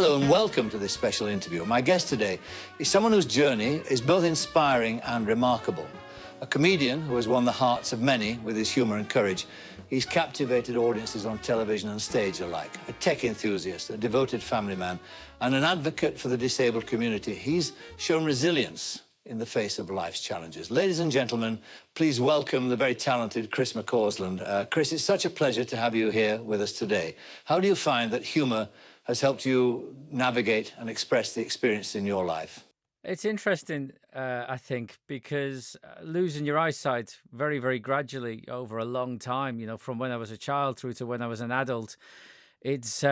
Hello and welcome to this special interview. My guest today is someone whose journey is both inspiring and remarkable. A comedian who has won the hearts of many with his humour and courage. He's captivated audiences on television and stage alike. A tech enthusiast, a devoted family man, and an advocate for the disabled community. He's shown resilience in the face of life's challenges. Ladies and gentlemen, please welcome the very talented Chris McCausland. Chris, it's such a pleasure to have you here with us today. How do you find that humour has helped you navigate and express the experience in your life? It's interesting, I think, because losing your eyesight very, very gradually over a long time, you know, from when I was a child through to when I was an adult, it's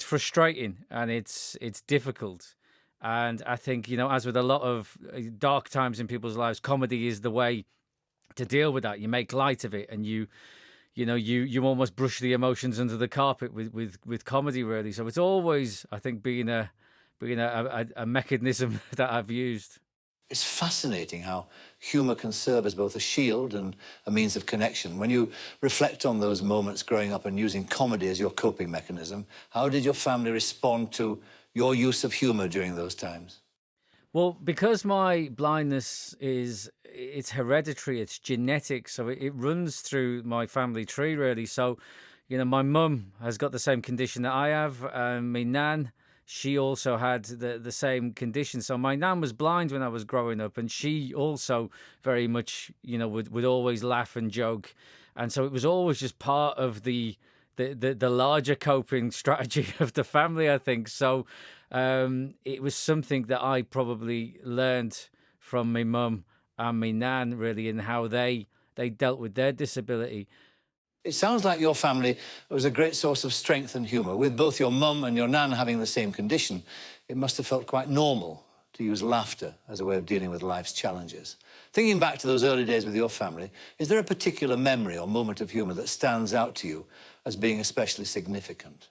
frustrating and it's difficult. And I think, you know, as with a lot of dark times in people's lives, comedy is the way to deal with that. You make light of it, and you almost brush the emotions under the carpet with comedy, really. So it's always, I think, being a mechanism that I've used. It's fascinating how humour can serve as both a shield and a means of connection. When you reflect on those moments growing up and using comedy as your coping mechanism, how did your family respond to your use of humour during those times? Well, because my blindness it's hereditary, it's genetic, so it runs through my family tree, really. So, you know, my mum has got the same condition that I have. My nan, she also had the same condition. So my nan was blind when I was growing up, and she also very much, you know, would always laugh and joke. And so it was always just part of the larger coping strategy of the family, I think. So it was something that I probably learned from my mum and my nan, really, and how they dealt with their disability. It sounds like your family was a great source of strength and humour. With both your mum and your nan having the same condition, it must have felt quite normal to use laughter as a way of dealing with life's challenges. Thinking back to those early days with your family, is there a particular memory or moment of humour that stands out to you as being especially significant?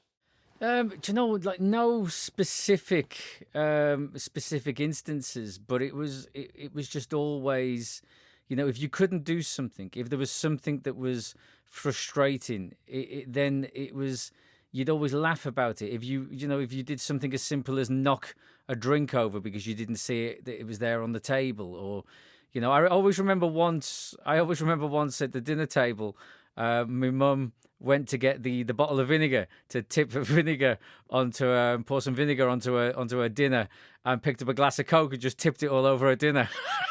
Do you know, like, no specific instances, but it was just always, you know, if you couldn't do something, if there was something that was frustrating, then it was, you'd always laugh about it. If if you did something as simple as knock a drink over because you didn't see it, that it was there on the table, or, you know, I always remember once at the dinner table, my mum went to get the bottle of vinegar to tip vinegar onto pour some vinegar onto her dinner, and picked up a glass of Coke and just tipped it all over her dinner.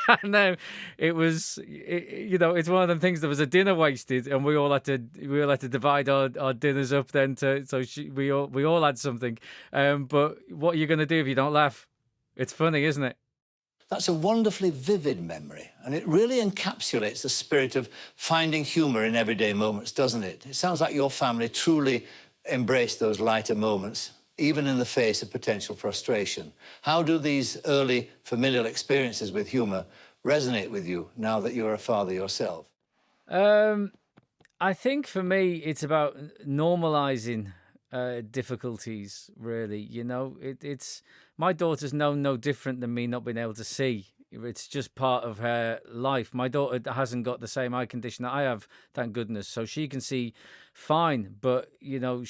And then it's one of them things. There was a dinner wasted, and we all had to divide our dinners up then. We all had something. But what are you going to do if you don't laugh? It's funny, isn't it? That's a wonderfully vivid memory, and it really encapsulates the spirit of finding humour in everyday moments, doesn't it? It sounds like your family truly embraced those lighter moments, even in the face of potential frustration. How do these early familial experiences with humour resonate with you now that you're a father yourself? I think for me, it's about normalizing difficulties, really. You know, it's my daughter's known no different than me not being able to see. It's just part of her life. My daughter hasn't got the same eye condition that I have, thank goodness, so she can see fine. But, you know,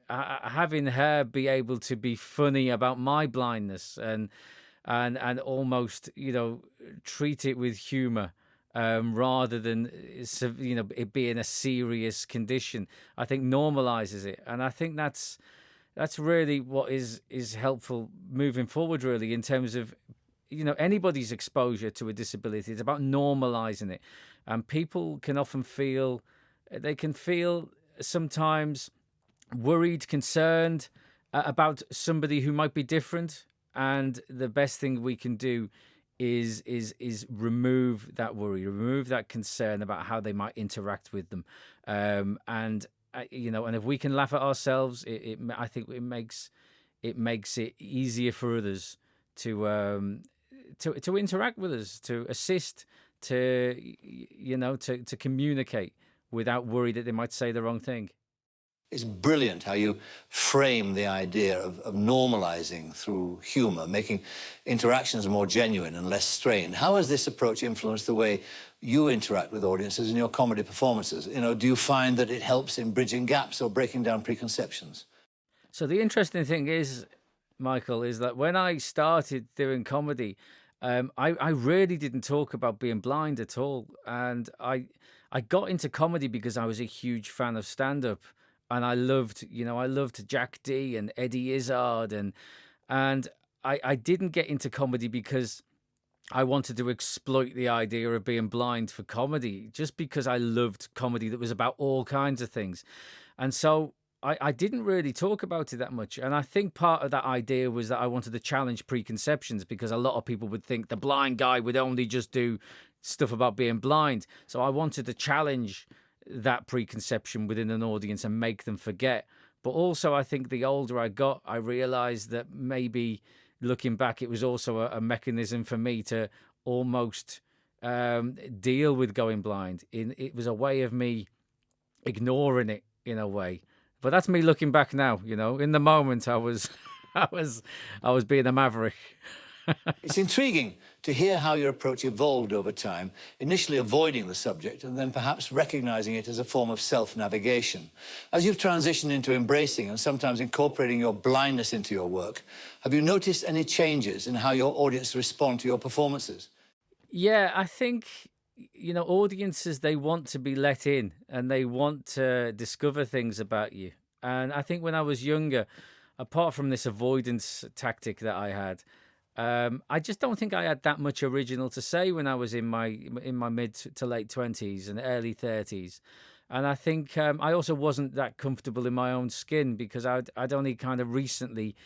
having her be able to be funny about my blindness and almost, you know, treat it with humor, rather than, you know, it being a serious condition, I think normalizes it. And I think that's really what is helpful moving forward, really, in terms of, you know, anybody's exposure to a disability. It's about normalizing it. And people can often feel sometimes worried, concerned about somebody who might be different. And the best thing we can do is remove that worry, remove that concern about how they might interact with them. And if we can laugh at ourselves, I think it makes it easier for others to interact with us, to assist, to communicate without worry that they might say the wrong thing. It's brilliant how you frame the idea of normalizing through humour, making interactions more genuine and less strained. How has this approach influenced the way you interact with audiences in your comedy performances? You know, do you find that it helps in bridging gaps or breaking down preconceptions? So the interesting thing is, Michael, is that when I started doing comedy, I really didn't talk about being blind at all, and I got into comedy because I was a huge fan of stand up, and I loved Jack D and Eddie Izzard, and I didn't get into comedy because I wanted to exploit the idea of being blind for comedy, just because I loved comedy that was about all kinds of things. And so I didn't really talk about it that much. And I think part of that idea was that I wanted to challenge preconceptions, because a lot of people would think the blind guy would only just do stuff about being blind. So I wanted to challenge that preconception within an audience and make them forget. But also, I think the older I got, I realized that maybe looking back, it was also a mechanism for me to almost deal with going blind. It was a way of me ignoring it in a way. But that's me looking back now. In the moment, I was, I was being a maverick. It's intriguing to hear how your approach evolved over time, initially avoiding the subject and then perhaps recognizing it as a form of self-navigation. As you've transitioned into embracing and sometimes incorporating your blindness into your work, have you noticed any changes in how your audience respond to your performances? Yeah, I think, audiences, they want to be let in and they want to discover things about you. And I think when I was younger, apart from this avoidance tactic that I had, I just don't think I had that much original to say when I was in my mid to late 20s and early 30s. And I think I also wasn't that comfortable in my own skin, because I'd only kind of recently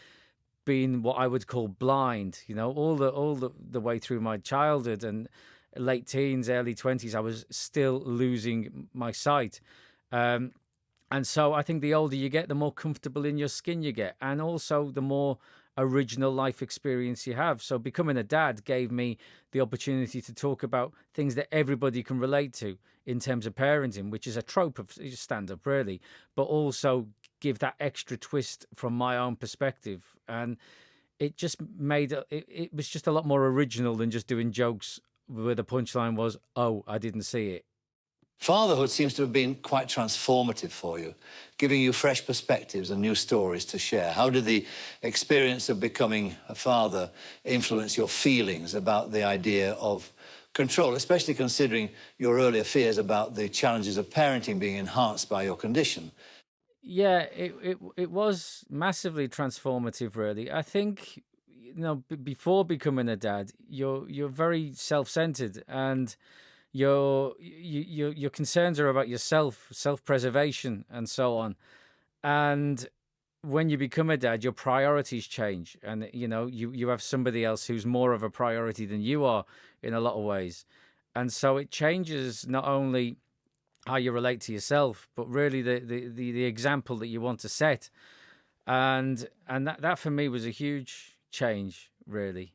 been what I would call blind, all the way through my childhood and late teens, early 20s. I was still losing my sight. And so I think the older you get, the more comfortable in your skin you get, and also the more original life experience you have. So becoming a dad gave me the opportunity to talk about things that everybody can relate to in terms of parenting, which is a trope of stand-up, really, but also give that extra twist from my own perspective. And it just it was just a lot more original than just doing jokes where the punchline was, "Oh, I didn't see it." Fatherhood seems to have been quite transformative for you, giving you fresh perspectives and new stories to share. How did the experience of becoming a father influence your feelings about the idea of control, especially considering your earlier fears about the challenges of parenting being enhanced by your condition? Yeah, it was massively transformative, really. I think, before becoming a dad, you're very self-centered, and your concerns are about yourself, self-preservation, and so on. And when you become a dad, your priorities change, and you have somebody else who's more of a priority than you are in a lot of ways. And so it changes not only how you relate to yourself, but really the example that you want to set. And that for me was a huge change, really.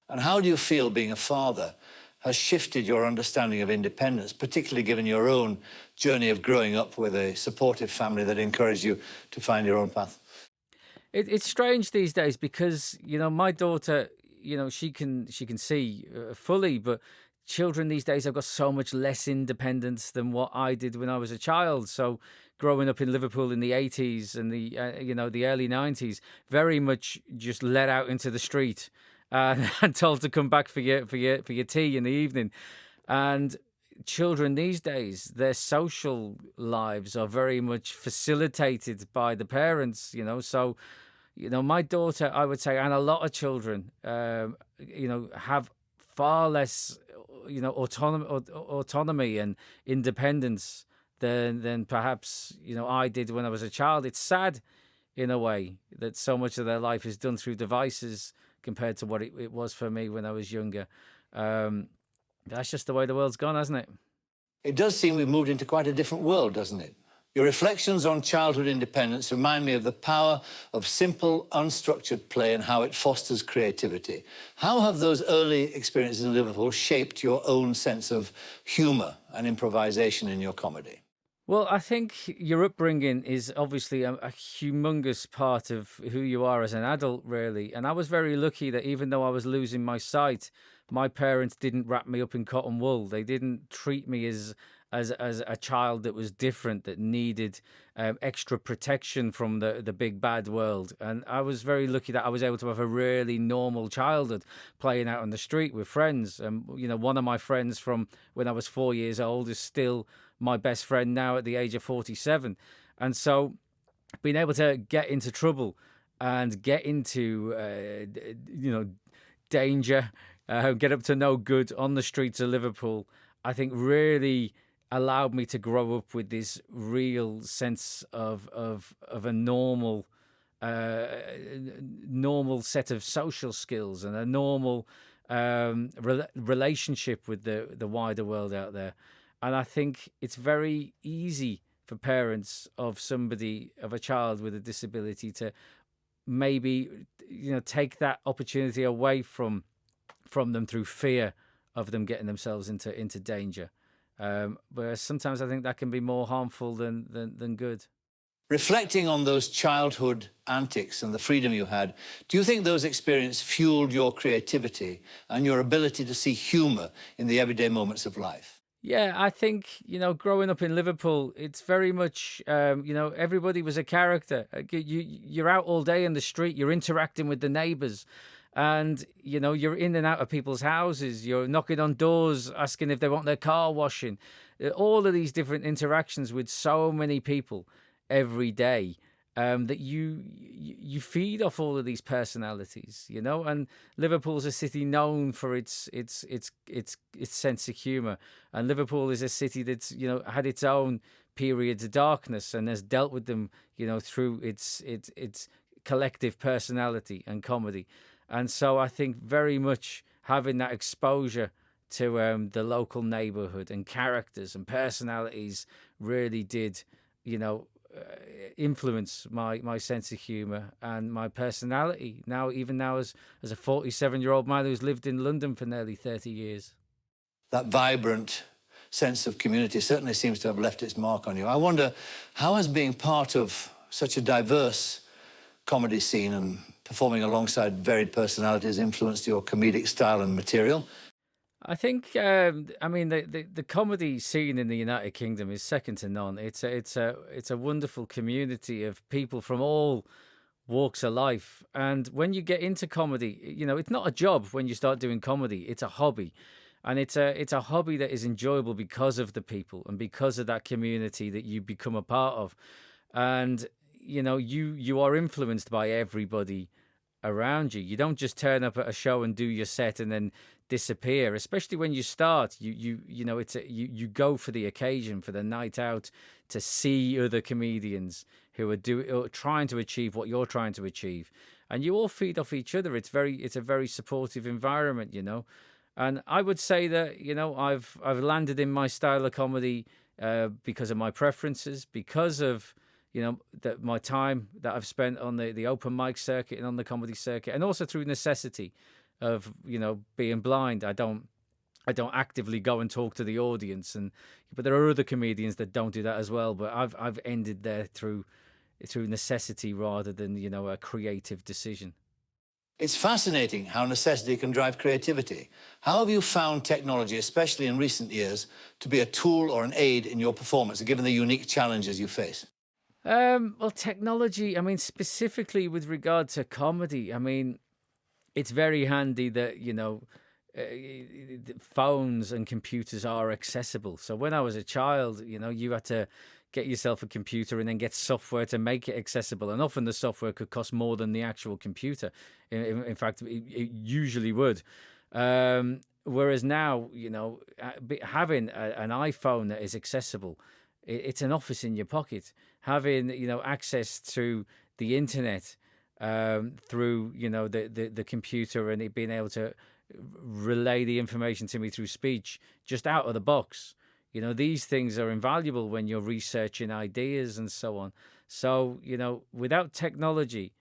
And how do you feel being a father has shifted your understanding of independence, particularly given your own journey of growing up with a supportive family that encouraged you to find your own path? It's strange these days because my daughter, she can see fully, but children these days have got so much less independence than what I did when I was a child. So growing up in Liverpool in the 80s and the early 90s, very much just let out into the street and told to come back for your tea in the evening. And children these days, their social lives are very much facilitated by the parents, So, my daughter, I would say, and a lot of children, have far less, autonomy and independence than perhaps, I did when I was a child. It's sad in a way that so much of their life is done through devices compared to what it was for me when I was younger. That's just the way the world's gone, hasn't it? It does seem we've moved into quite a different world, doesn't it? Your reflections on childhood independence remind me of the power of simple, unstructured play and how it fosters creativity. How have those early experiences in Liverpool shaped your own sense of humour and improvisation in your comedy? Well, I think your upbringing is obviously a humongous part of who you are as an adult, really. And I was very lucky that even though I was losing my sight, my parents didn't wrap me up in cotton wool. They didn't treat me as as a child that was different, that needed extra protection from the big bad world. And I was very lucky that I was able to have a really normal childhood, playing out on the street with friends. One of my friends from when I was 4 years old is still my best friend now at the age of 47. And so being able to get into trouble and get into danger, get up to no good on the streets of Liverpool, I think really allowed me to grow up with this real sense of a normal set of social skills and a normal relationship with the wider world out there. And I think it's very easy for parents of a child with a disability to maybe take that opportunity away from them through fear of them getting themselves into danger. Whereas sometimes I think that can be more harmful than good. Reflecting on those childhood antics and the freedom you had, do you think those experiences fueled your creativity and your ability to see humour in the everyday moments of life? Yeah, I think, growing up in Liverpool, it's very much, everybody was a character. You're out all day in the street, you're interacting with the neighbours, and, you're in and out of people's houses, you're knocking on doors, asking if they want their car washing. All of these different interactions with so many people every day. That you feed off all of these personalities, and Liverpool's a city known for its sense of humour, and Liverpool is a city that's had its own periods of darkness and has dealt with them through its collective personality and comedy. And so I think very much having that exposure to the local neighbourhood and characters and personalities really did influence my sense of humour and my personality even now as a 47-year-old man who's lived in London for nearly 30 years. That vibrant sense of community certainly seems to have left its mark on you. I wonder, how has being part of such a diverse comedy scene and performing alongside varied personalities influenced your comedic style and material? I think, the comedy scene in the United Kingdom is second to none. It's a wonderful community of people from all walks of life. And when you get into comedy, it's not a job when you start doing comedy. It's a hobby. And it's a hobby that is enjoyable because of the people and because of that community that you become a part of. And, you are influenced by everybody around you. You don't just turn up at a show and do your set and then disappear, especially when you start. You go for the occasion, for the night out, to see other comedians who are trying to achieve what you're trying to achieve, and you all feed off each other. It's a very supportive environment, and I would say that I've landed in my style of comedy because of my preferences, because of that my time that I've spent on the open mic circuit and on the comedy circuit, and also through necessity of being blind. I don't actively go and talk to the audience, but there are other comedians that don't do that as well. But I've ended there through necessity rather than a creative decision. It's fascinating how necessity can drive creativity. How have you found technology, especially in recent years, to be a tool or an aid in your performance, given the unique challenges you face? Well, technology, specifically with regard to comedy, it's very handy that, phones and computers are accessible. So when I was a child, you had to get yourself a computer and then get software to make it accessible. And often the software could cost more than the actual computer. In fact, it usually would. Whereas now, having an iPhone that is accessible, it's an office in your pocket. Having access to the internet through the computer, and it being able to relay the information to me through speech just out of the box. These things are invaluable when you're researching ideas and so on. So without technology,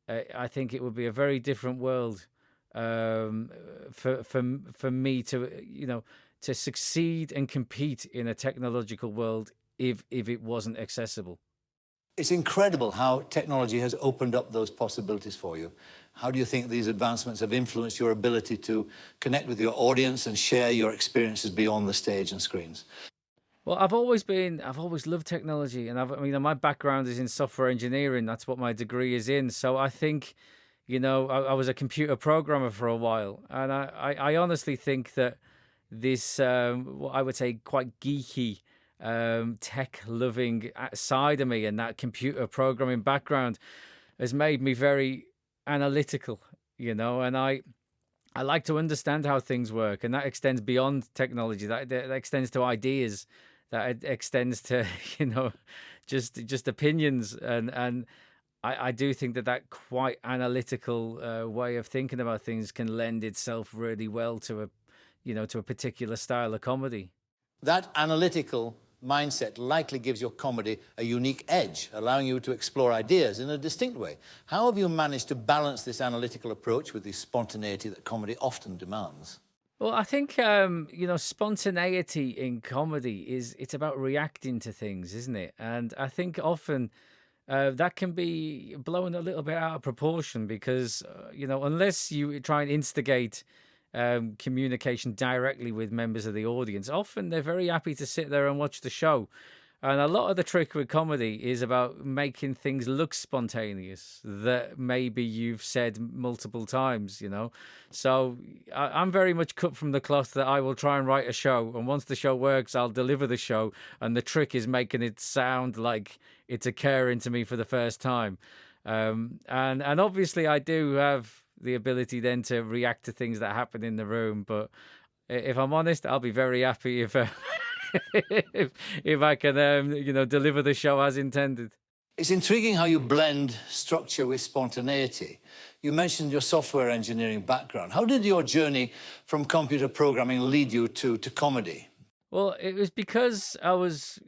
I think it would be a very different world for me to to succeed and compete in a technological world if it wasn't accessible. It's incredible how technology has opened up those possibilities for you. How do you think these advancements have influenced your ability to connect with your audience and share your experiences beyond the stage and screens? Well, I've always loved technology, and my background is in software engineering. That's what my degree is in. So I think, I was a computer programmer for a while, and I honestly think that this, what I would say, quite geeky, tech-loving side of me, and that computer programming background has made me very analytical, and I like to understand how things work, and that extends beyond technology. That extends to ideas. That extends to just opinions, and I do think that quite analytical way of thinking about things can lend itself really well to a particular style of comedy. That analytical mindset likely gives your comedy a unique edge, allowing you to explore ideas in a distinct way. How have you managed to balance this analytical approach with the spontaneity that comedy often demands? Well, I think spontaneity in comedy it's about reacting to things, isn't it? And I think often that can be blown a little bit out of proportion because unless you try and instigate communication directly with members of the audience, often they're very happy to sit there and watch the show. And a lot of the trick with comedy is about making things look spontaneous that maybe you've said multiple times. So I'm very much cut from the cloth that I will try and write a show. And once the show works, I'll deliver the show. And the trick is making it sound like it's occurring to me for the first time. And obviously I do have the ability then to react to things that happen in the room. But if I'm honest, I'll be very happy if if I can, deliver the show as intended. It's intriguing how you blend structure with spontaneity. You mentioned your software engineering background. How did your journey from computer programming lead you to comedy? Well, it was because I was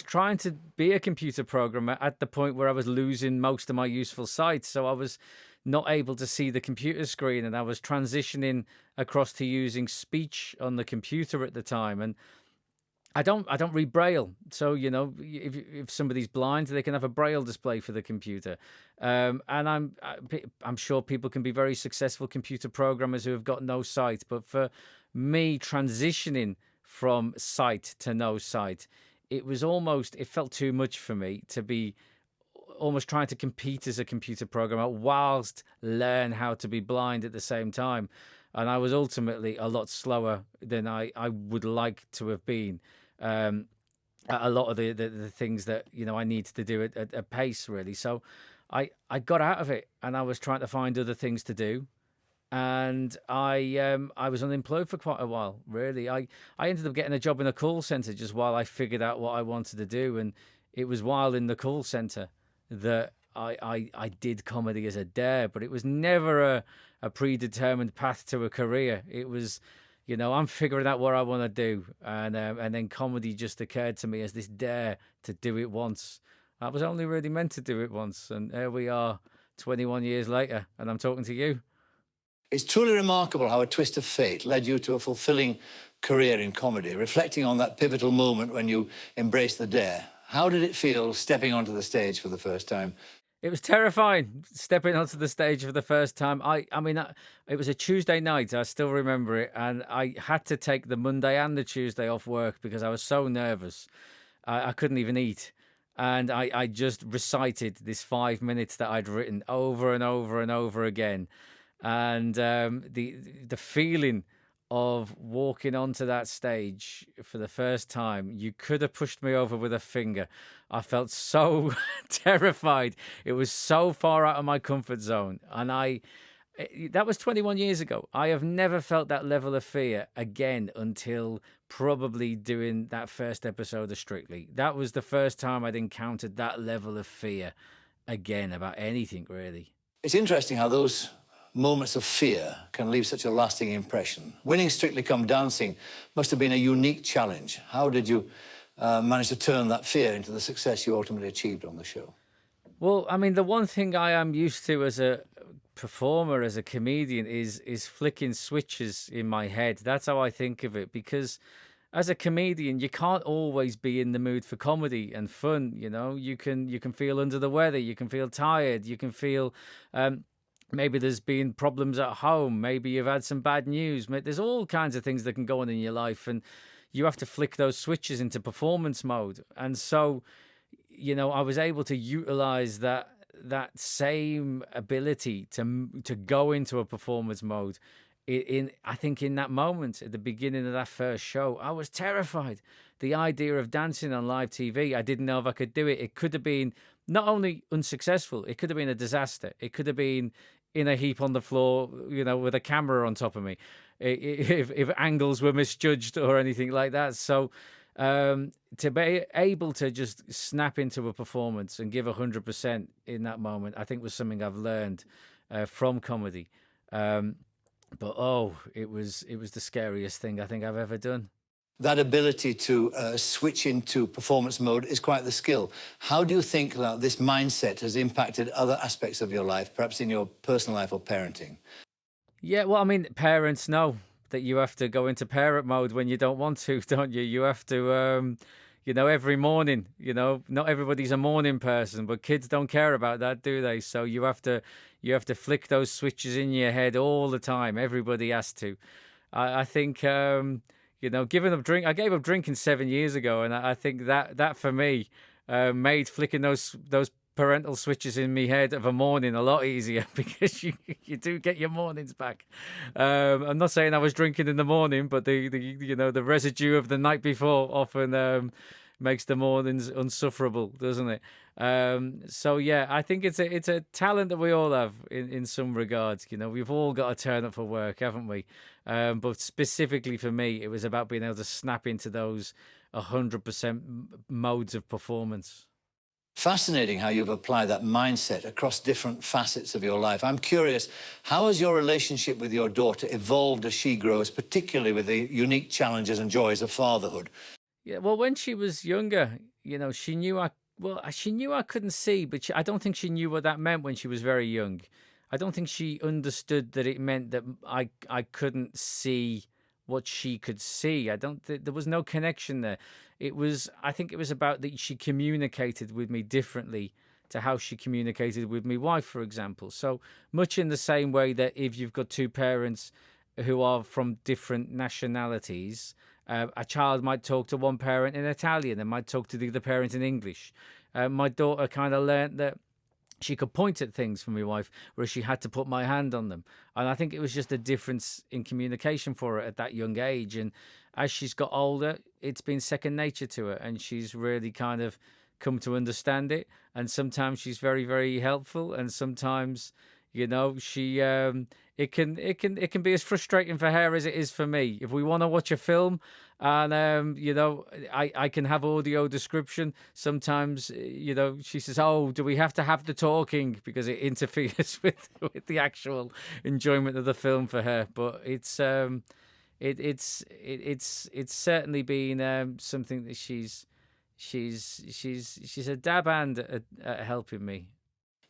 trying to be a computer programmer at the point where I was losing most of my useful sight. So I was not able to see the computer screen, and I was transitioning across to using speech on the computer at the time. And I don't read Braille, so if somebody's blind, they can have a Braille display for the computer. And I'm sure people can be very successful computer programmers who have got no sight. But for me, transitioning from sight to no sight, it felt too much for me to be almost trying to compete as a computer programmer whilst learn how to be blind at the same time. And I was ultimately a lot slower than I would like to have been. At a lot of the things that I needed to do at a pace, really. So I got out of it, and I was trying to find other things to do, and I was unemployed for quite a while. Really, I ended up getting a job in a call center just while I figured out what I wanted to do, and it was while in the call center that I did comedy as a dare, but it was never a predetermined path to a career. It was, I'm figuring out what I want to do, and then comedy just occurred to me as this dare to do it once. I was only really meant to do it once, and here we are, 21 years later, and I'm talking to you. It's truly remarkable how a twist of fate led you to a fulfilling career in comedy. Reflecting on that pivotal moment when you embraced the dare, how did it feel stepping onto the stage for the first time? It was terrifying stepping onto the stage for the first time. It was a Tuesday night. I still remember it. And I had to take the Monday and the Tuesday off work because I was so nervous. I couldn't even eat. And I just recited this 5 minutes that I'd written over and over and over again. And the feeling of walking onto that stage for the first time, you could have pushed me over with a finger. I felt so terrified. It was so far out of my comfort zone. And that was 21 years ago. I have never felt that level of fear again until probably doing that first episode of Strictly. That was the first time I'd encountered that level of fear again about anything, really. It's interesting how those moments of fear can leave such a lasting impression. Winning Strictly Come Dancing must have been a unique challenge. How did you manage to turn that fear into the success you ultimately achieved on the show? Well, the one thing I am used to as a performer, as a comedian, is flicking switches in my head. That's how I think of it, because as a comedian, you can't always be in the mood for comedy and fun. You can feel under the weather, you can feel tired, you can feel maybe there's been problems at home. Maybe you've had some bad news. There's all kinds of things that can go on in your life, and you have to flick those switches into performance mode. And so, I was able to utilize that same ability to go into a performance mode. I think in that moment at the beginning of that first show, I was terrified. The idea of dancing on live TV, I didn't know if I could do it. It could have been not only unsuccessful, it could have been a disaster. It could have been in a heap on the floor, with a camera on top of me, if angles were misjudged or anything like that. So to be able to just snap into a performance and give 100% in that moment, I think was something I've learned from comedy. But it was the scariest thing I think I've ever done. That ability to switch into performance mode is quite the skill. How do you think that this mindset has impacted other aspects of your life, perhaps in your personal life or parenting? Yeah, well, I mean, parents know that you have to go into parent mode when you don't want to, don't you? You have to, every morning, not everybody's a morning person, but kids don't care about that, do they? So you have to flick those switches in your head all the time. Everybody has to. I think, giving up drink. I gave up drinking 7 years ago, and I think that for me made flicking those parental switches in me head of a morning a lot easier, because you do get your mornings back. I'm not saying I was drinking in the morning, but the residue of the night before often makes the mornings unsufferable, doesn't it? So yeah, I think it's a talent that we all have in some regards. We've all got to turn up for work, haven't we? But specifically for me, it was about being able to snap into those 100% modes of performance. Fascinating how you've applied that mindset across different facets of your life. I'm curious, how has your relationship with your daughter evolved as she grows, particularly with the unique challenges and joys of fatherhood? Yeah, well, when she was younger, she knew I couldn't see, but I don't think she knew what that meant when she was very young. I don't think she understood that it meant that I couldn't see what she could see. There was no connection there. I think it was about that she communicated with me differently to how she communicated with my wife, for example. So much in the same way that if you've got two parents who are from different nationalities, a child might talk to one parent in Italian and might talk to the other parent in English. My daughter kind of learned that she could point at things for my wife, whereas she had to put my hand on them. And I think it was just a difference in communication for her at that young age. And as she's got older, it's been second nature to her, and she's really kind of come to understand it. And sometimes she's very, very helpful, and sometimes, she it can be as frustrating for her as it is for me. If we want to watch a film and I can have audio description, sometimes she says, "Oh, do we have to have the talking?" because it interferes with the actual enjoyment of the film for her. But it's certainly been something that she's a dab hand at helping me.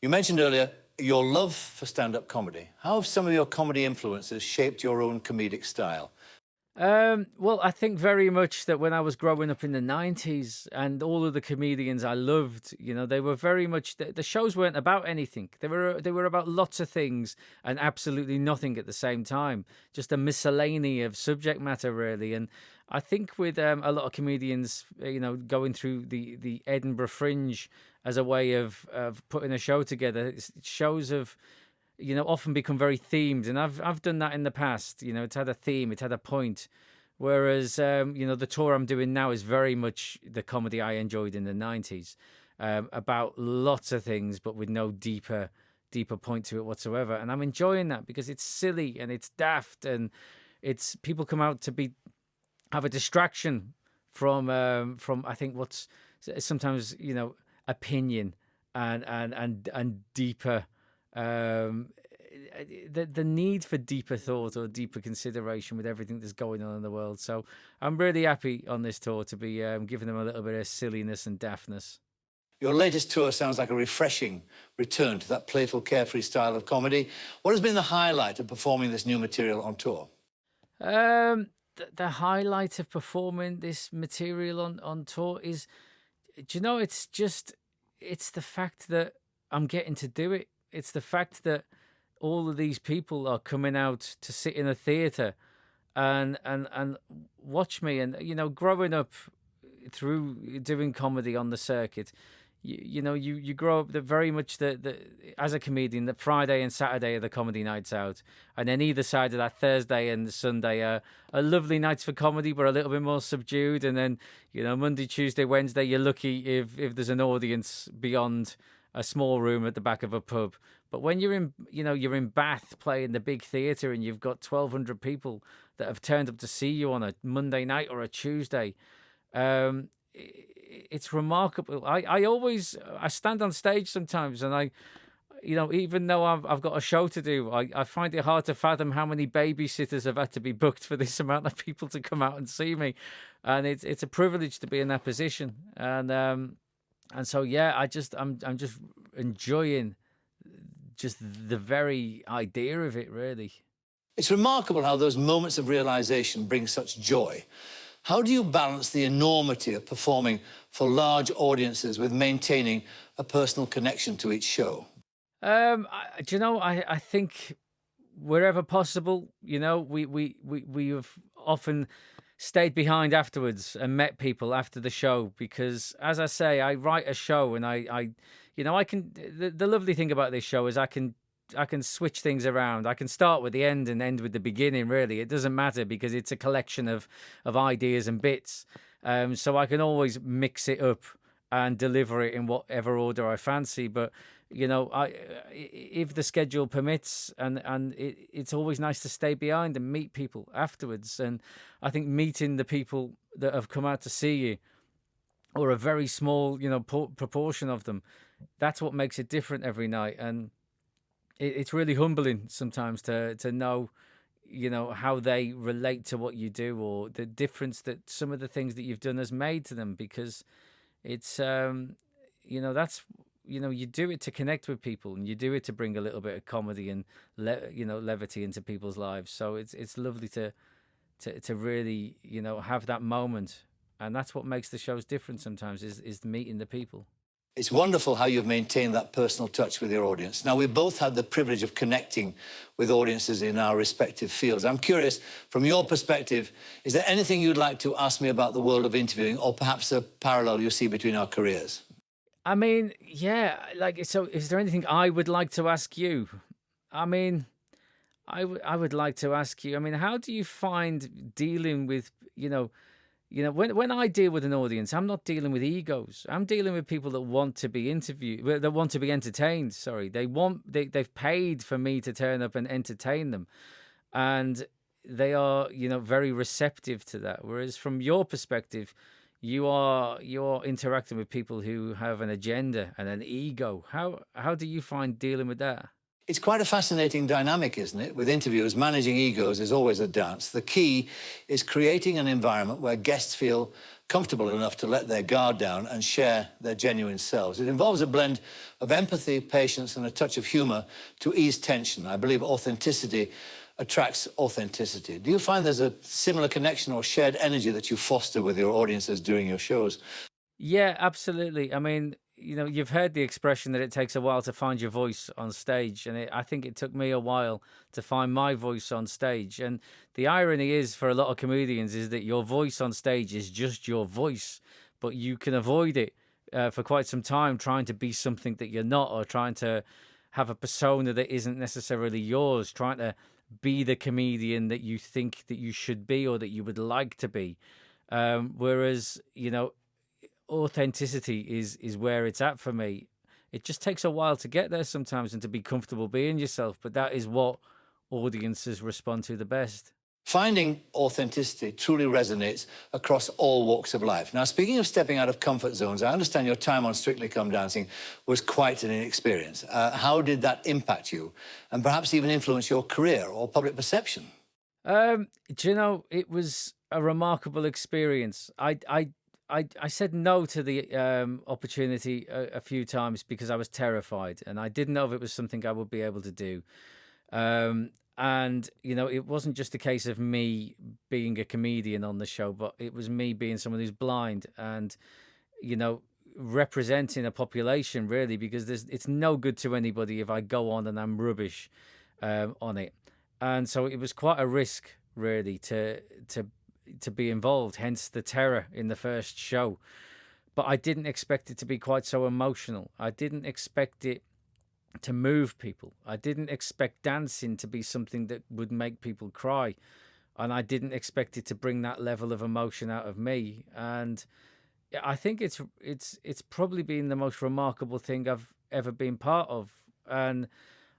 You mentioned earlier your love for stand-up comedy. How have some of your comedy influences shaped your own comedic style? Well, I think very much that when I was growing up in the 90s, and all of the comedians I loved, they were very much, the shows weren't about anything. They were about lots of things and absolutely nothing at the same time. Just a miscellany of subject matter, really. And I think with a lot of comedians, going through the Edinburgh Fringe as a way of putting a show together, shows have often become very themed, and I've done that in the past. It's had a theme, it's had a point. Whereas the tour I'm doing now is very much the comedy I enjoyed in the 90s, about lots of things, but with no deeper point to it whatsoever. And I'm enjoying that because it's silly and it's daft, and it's people come out to have a distraction from I think what's sometimes opinion and deeper. The need for deeper thought or deeper consideration with everything that's going on in the world. So I'm really happy on this tour to be giving them a little bit of silliness and daftness. Your latest tour sounds like a refreshing return to that playful, carefree style of comedy. What has been the highlight of performing this new material on tour? The highlight of performing this material on tour is, it's the fact that I'm getting to do it. It's the fact that all of these people are coming out to sit in a theatre and watch me. And growing up through doing comedy on the circuit, you grow up very much as a comedian, that Friday and Saturday are the comedy nights out, and then either side of that, Thursday and Sunday are lovely nights for comedy, but a little bit more subdued. And then Monday, Tuesday, Wednesday, you're lucky if there's an audience beyond a small room at the back of a pub. But when you're in Bath playing the big theatre and you've got 1,200 people that have turned up to see you on a Monday night or a Tuesday, it's remarkable. I stand on stage sometimes, and I even though I've got a show to do, I find it hard to fathom how many babysitters have had to be booked for this amount of people to come out and see me, and it's a privilege to be in that position. And so yeah, I'm just enjoying just the very idea of it, really. It's remarkable how those moments of realization bring such joy. How do you balance the enormity of performing for large audiences with maintaining a personal connection to each show? I think wherever possible, we have often stayed behind afterwards and met people after the show, because, as I say, I write a show, and I can. The lovely thing about this show is I can switch things around. I can start with the end and end with the beginning. Really, it doesn't matter, because it's a collection of ideas and bits. So I can always mix it up and deliver it in whatever order I fancy. But if the schedule permits, and it's always nice to stay behind and meet people afterwards. And I think meeting the people that have come out to see you, or a very small proportion of them, that's what makes it different every night. And it's really humbling sometimes to know how they relate to what you do, or the difference that some of the things that you've done has made to them, because it's that's you do it to connect with people, and you do it to bring a little bit of comedy and levity into people's lives. So it's lovely to really have that moment, and that's what makes the shows different sometimes, is meeting the people. It's wonderful how you've maintained that personal touch with your audience. Now, we've both had the privilege of connecting with audiences in our respective fields. I'm curious, from your perspective, is there anything you'd like to ask me about the world of interviewing, or perhaps a parallel you see between our careers? I mean, yeah, so is there anything I would like to ask you? I mean, I would like to ask you, how do you find dealing with, when I deal with an audience, I'm not dealing with egos. I'm dealing with people that want to be interviewed, that want to be entertained. Sorry, they've paid for me to turn up and entertain them, and they are, very receptive to that. Whereas from your perspective, you're interacting with people who have an agenda and an ego. How do you find dealing with that? It's quite a fascinating dynamic, isn't it? With interviewers, managing egos is always a dance. The key is creating an environment where guests feel comfortable enough to let their guard down and share their genuine selves. It involves a blend of empathy, patience, and a touch of humor to ease tension. I believe authenticity attracts authenticity. Do you find there's a similar connection or shared energy that you foster with your audiences during your shows? Yeah, absolutely. You've heard the expression that it takes a while to find your voice on stage, and I think it took me a while to find my voice on stage. And the irony is, for a lot of comedians, is that your voice on stage is just your voice, but you can avoid it for quite some time, trying to be something that you're not, or trying to have a persona that isn't necessarily yours, trying to be the comedian that you think that you should be, or that you would like to be. Whereas, authenticity is where it's at for me. It just takes a while to get there sometimes, and to be comfortable being yourself, but that is what audiences respond to the best. Finding authenticity truly resonates across all walks of life. Now, speaking of stepping out of comfort zones, I understand your time on Strictly Come Dancing was quite an experience. How did that impact you, and perhaps even influence your career or public perception? It was a remarkable experience. I said no to the opportunity a few times because I was terrified, and I didn't know if it was something I would be able to do. And, it wasn't just a case of me being a comedian on the show, but it was me being someone who's blind and, representing a population, really, because it's no good to anybody if I go on and I'm rubbish on it. And so it was quite a risk, really, to be involved. Hence the terror in the first show. But I didn't expect it to be quite so emotional. I didn't expect it to move people. I didn't expect dancing to be something that would make people cry, and I didn't expect it to bring that level of emotion out of me. And I think it's probably been the most remarkable thing I've ever been part of, and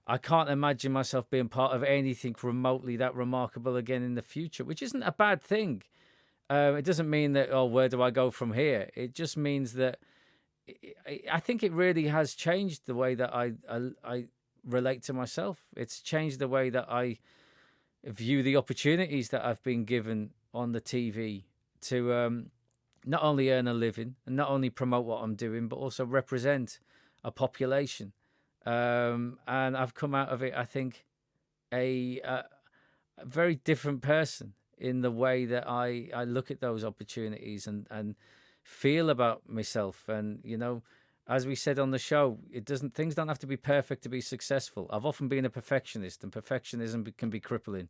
I can't imagine myself being part of anything remotely that remarkable again in the future, which isn't a bad thing. It doesn't mean that, oh, where do I go from here? It just means that I think it really has changed the way that I relate to myself. It's changed the way that I view the opportunities that I've been given on the TV to not only earn a living and not only promote what I'm doing, but also represent a population. And I've come out of it, I think, a very different person in the way that I look at those opportunities and feel about myself. And, you know, as we said on the show, things don't have to be perfect to be successful. I've often been a perfectionist, and perfectionism can be crippling.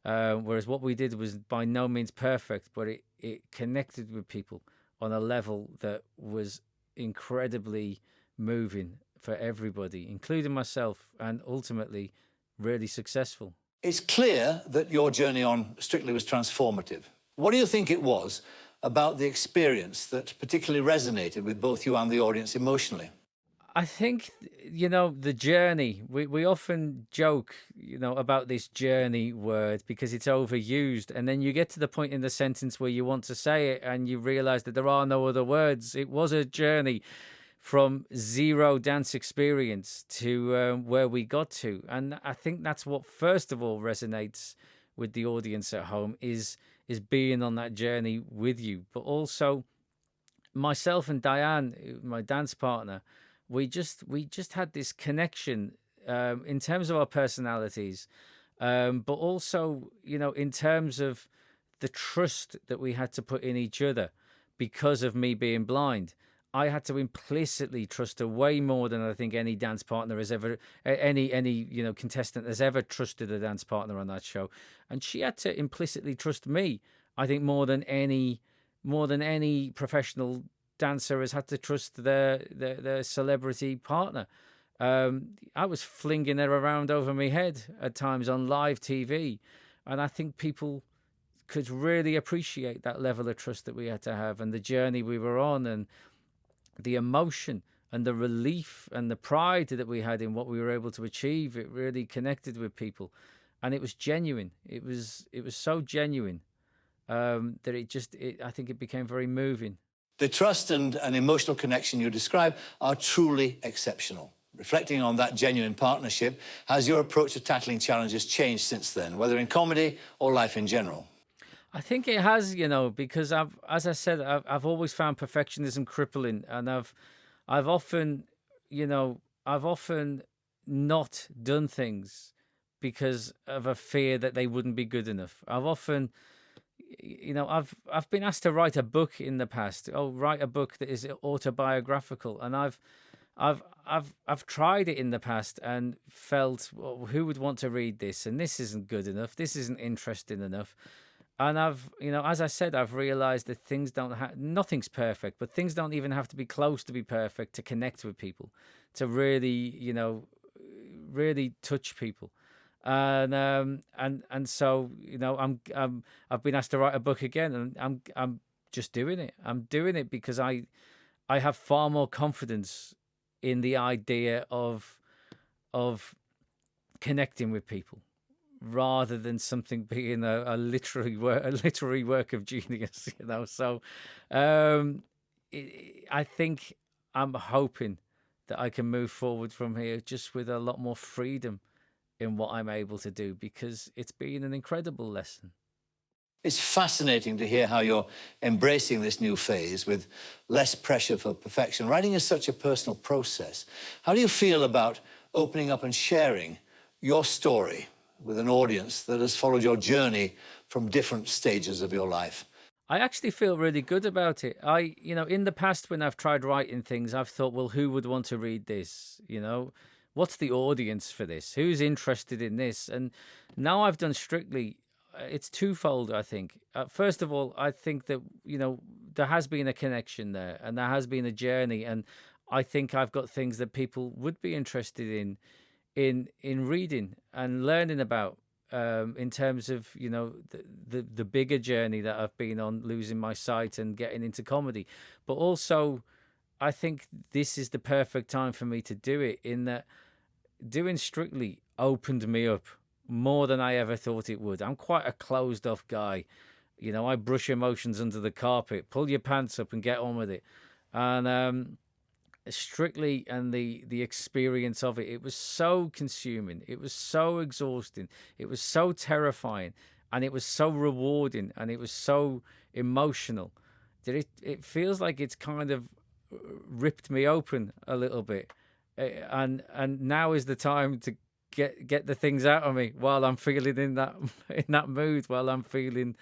Whereas what we did was by no means perfect, but it connected with people on a level that was incredibly moving for everybody, including myself, and ultimately really successful. It's clear that your journey on Strictly was transformative. What do you think it was about the experience that particularly resonated with both you and the audience emotionally? I think, you know, the journey, we often joke, you know, about this journey word because it's overused. And then you get to the point in the sentence where you want to say it and you realize that there are no other words. It was a journey from zero dance experience to where we got to. And I think that's what, first of all, resonates with the audience at home is being on that journey with you. But also myself and Diane, my dance partner, we just had this connection in terms of our personalities, but also, you know, in terms of the trust that we had to put in each other because of me being blind. I had to implicitly trust her way more than I think any dance partner has ever, any you know, contestant has ever trusted a dance partner on that show, and she had to implicitly trust me. I think more than any professional dancer has had to trust their celebrity partner. I was flinging her around over my head at times on live TV, and I think people could really appreciate that level of trust that we had to have, and the journey we were on, and the emotion and the relief and the pride that we had in what we were able to achieve. It really connected with people, and it was genuine. It was so genuine that I think it became very moving. The trust and emotional connection you describe are truly exceptional. Reflecting on that genuine partnership, has your approach to tackling challenges changed since then, whether in comedy or life in general? I think it has, you know, because as I said, I've always found perfectionism crippling, and I've often, you know, I've often not done things because of a fear that they wouldn't be good enough. I've often, you know, I've been asked to write a book in the past. Oh, write a book that is autobiographical, and I've tried it in the past and felt, well, who would want to read this? And this isn't good enough. This isn't interesting enough. And I've, you know, as I said, I've realized that things nothing's perfect, but things don't even have to be close to be perfect to connect with people, to really, you know, really touch people. And so, you know, I've been asked to write a book again, and I'm just doing it. I'm doing it because I have far more confidence in the idea of connecting with people, rather than something being a literary work of genius, you know. So I think I'm hoping that I can move forward from here just with a lot more freedom in what I'm able to do, because it's been an incredible lesson. It's fascinating to hear how you're embracing this new phase with less pressure for perfection. Writing is such a personal process. How do you feel about opening up and sharing your story with an audience that has followed your journey from different stages of your life? I actually feel really good about it. You know, in the past when I've tried writing things, I've thought, well, who would want to read this? You know, what's the audience for this? Who's interested in this? And now I've done Strictly, it's twofold, I think. First of all, I think that, there has been a connection there, and there has been a journey, and I think I've got things that people would be interested in reading and learning about, in terms of, the bigger journey that I've been on, losing my sight and getting into comedy. But also, I think this is the perfect time for me to do it, in that doing Strictly opened me up more than I ever thought it would. I'm quite a closed off guy. I brush emotions under the carpet, pull your pants up and get on with it. And Strictly, and the experience of it was so consuming. It was so exhausting. It was so terrifying, and it was so rewarding, and it was so emotional that it feels like it's kind of ripped me open a little bit. And now is the time to get the things out of me while I'm feeling in that mood, while I'm feeling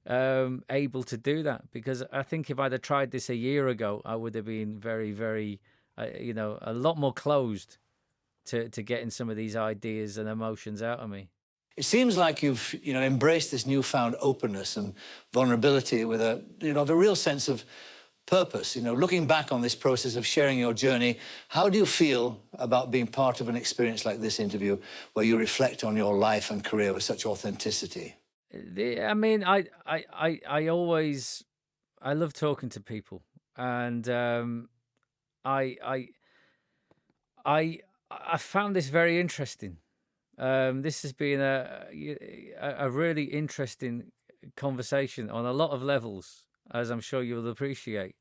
able to do that. Because I think if I'd have tried this a year ago, I would have been very, very, a lot more closed to getting some of these ideas and emotions out of me. It seems like you've, embraced this newfound openness and vulnerability with a real sense of purpose. Looking back on this process of sharing your journey, how do you feel about being part of an experience like this interview, where you reflect on your life and career with such authenticity? I mean, I love talking to people, and I found this very interesting. This has been a really interesting conversation on a lot of levels, as I'm sure you'll appreciate.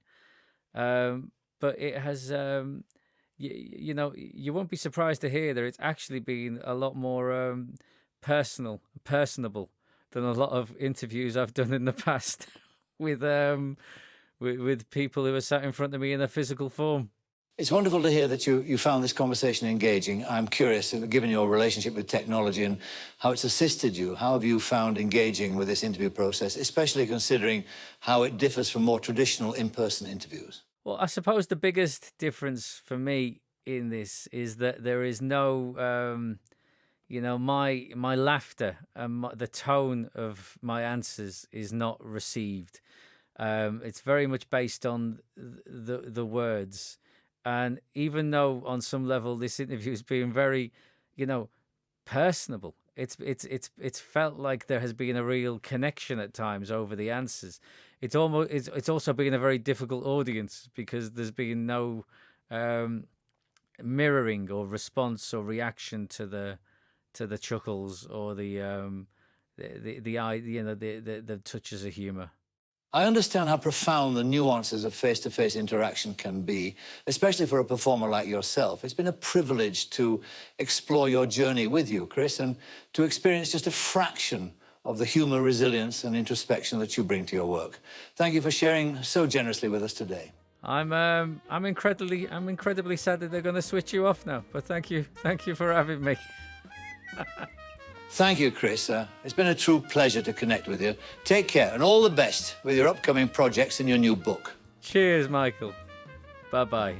But it has, you won't be surprised to hear that it's actually been a lot more personable than a lot of interviews I've done in the past with people who are sat in front of me in a physical form. It's wonderful to hear that you found this conversation engaging. I'm curious, given your relationship with technology and how it's assisted you, how have you found engaging with this interview process, especially considering how it differs from more traditional in-person interviews? Well, I suppose the biggest difference for me in this is that there is no, my laughter and the tone of my answers is not received. It's very much based on the words. And even though on some level this interview has been very, personable, it's felt like there has been a real connection at times over the answers. It's also been a very difficult audience, because there's been no mirroring or response or reaction to the chuckles or the touches of humor. I understand how profound the nuances of face-to-face interaction can be, especially for a performer like yourself. It's been a privilege to explore your journey with you, Chris, and to experience just a fraction of the humour, resilience and introspection that you bring to your work. Thank you for sharing so generously with us today. I'm incredibly sad that they're going to switch you off now, but thank you for having me. Thank you, Chris. It's been a true pleasure to connect with you. Take care and all the best with your upcoming projects and your new book. Cheers, Michael. Bye-bye.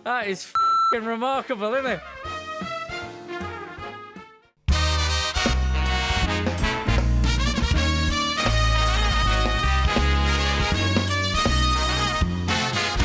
That is f***ing remarkable, isn't it?